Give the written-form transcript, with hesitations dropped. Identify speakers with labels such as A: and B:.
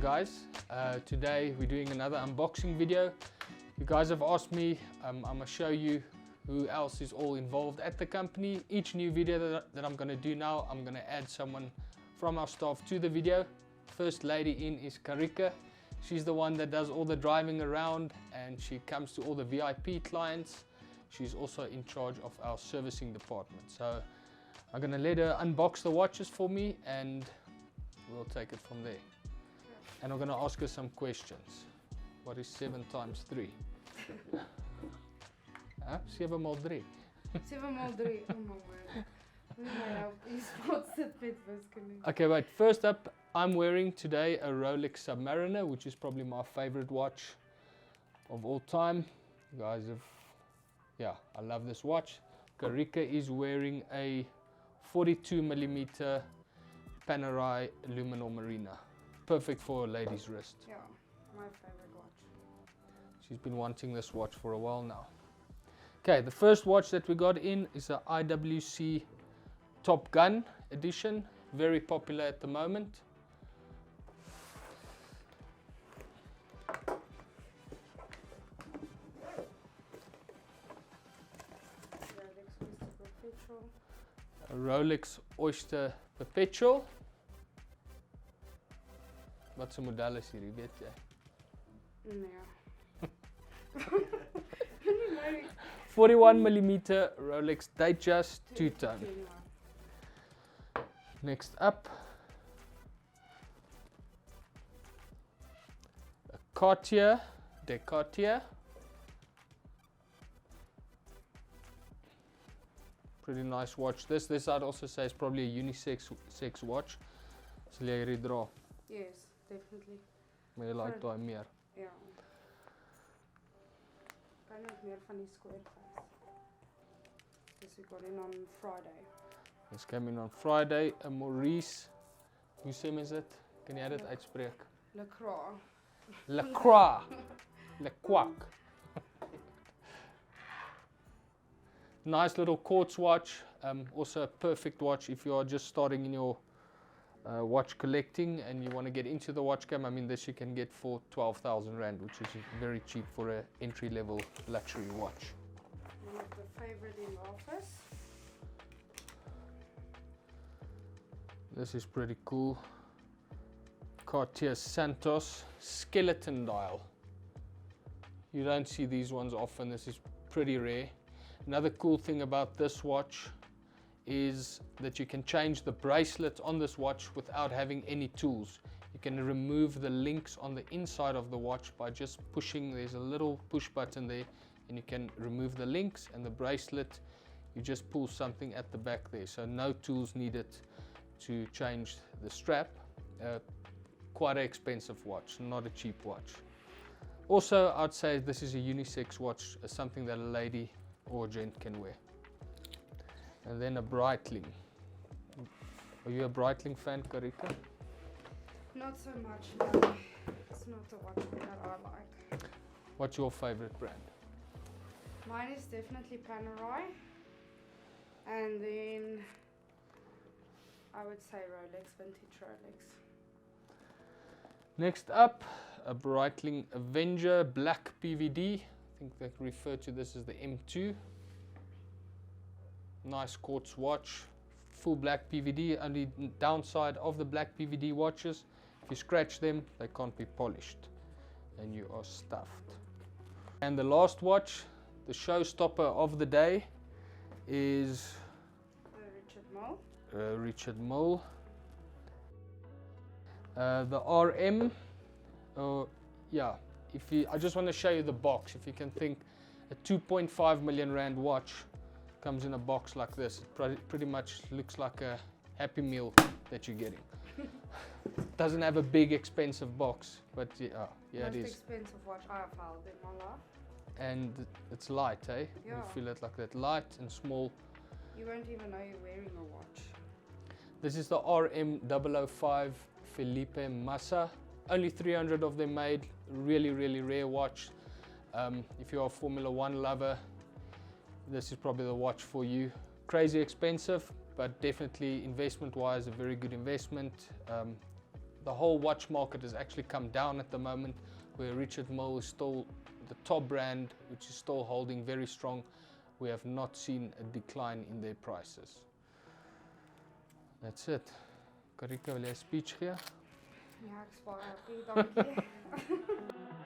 A: guys, today we're doing another unboxing video. You guys have asked me, I'm going to show you who else is all involved at the company. Each new video that I'm going to do now, I'm going to add someone from our staff to the video. First lady in is Cartier. She's the one that does all the driving around and she comes to all the VIP clients. She's also in charge of our servicing department. So I'm going to let her unbox the watches for me and we'll take it from there. And I'm going to ask her some questions. What is 7 times 3? 7 mal 3.
B: 7 mal 3. Oh my word.
A: Okay, wait. First up, I'm wearing today a Rolex Submariner, which is probably my favorite watch of all time. You guys have, yeah, I love this watch. Cartier is wearing a 42mm Paarl Aluminum Marina. Perfect for a lady's wrist.
B: Yeah, my favorite watch.
A: She's been wanting this watch for a while now. Okay, the first watch that we got in is a IWC Top Gun edition. Very popular at the moment. A Rolex Oyster Perpetual. Wat se model is hierdie, weet jy?
B: Nee.
A: 41mm Rolex Datejust 2-tone. Next up, a Cartier de Cartier. Pretty nice watch. This I'd also say is probably a unisex watch. Sal jy hierdie dra?
B: Yes, definitely.
A: Maar jy like daai meer.
B: Ja. Kan net meer van die square face. This we got in on Friday.
A: This came in on Friday. A Maurice. Hoe sê mens dit? Kan jy dit uitspreek? Le Quack. Nice little quartz watch. Also a perfect watch if you are just starting in your watch collecting and you want to get into the watch game. I mean, this you can get for 12,000 Rand, which is very cheap for an entry-level luxury watch.
B: One of the favorite in the office.
A: This is pretty cool. Cartier Santos skeleton dial. You don't see these ones often. This is pretty rare. Another cool thing about this watch is that you can change the bracelet on this watch without having any tools. You can remove the links on the inside of the watch by just pushing. There's a little push button there and you can remove the links, and the bracelet, you just pull something at the back there. So no tools needed to change the strap. Quite an expensive watch, not a cheap watch. Also, I'd say this is a unisex watch, something that a lady or a gent can wear. And then a Breitling. Are you a Breitling fan, Cartier?
B: Not so much, no. It's not a watch that I like.
A: What's your favorite brand?
B: Mine is definitely Paarl. And then I would say Rolex, vintage Rolex.
A: Next up, a Breitling Avenger Black PVD. I think they refer to this as the M2. Nice quartz watch, full black PVD. Only downside of the black PVD watches, if you scratch them, they can't be polished and you are stuffed. And the last watch, the showstopper of the day, is Richard Mille. The RM, yeah. I just want to show you the box. If you can think, a 2.5 million Rand watch comes in a box like this. It pretty much looks like a Happy Meal that you're getting. Doesn't have a big expensive box, but yeah, it is.
B: Most expensive watch I have held in my life.
A: And it's light, eh?
B: Yeah.
A: You feel it like that, light and small.
B: You won't even know you're wearing a watch.
A: This is the RM005 FELIPE MASSA. Only 300 of them made. Really, really rare watch. If you're a Formula 1 lover, this is probably the watch for you. Crazy expensive, but definitely investment-wise a very good investment. the whole watch market has actually come down at the moment, where Richard Mille is still the top brand, which is still holding very strong. We have not seen a decline in their prices. That's it. Karika, wil jy 'n speech gee?
B: Ja, ek is baie happy, dankie.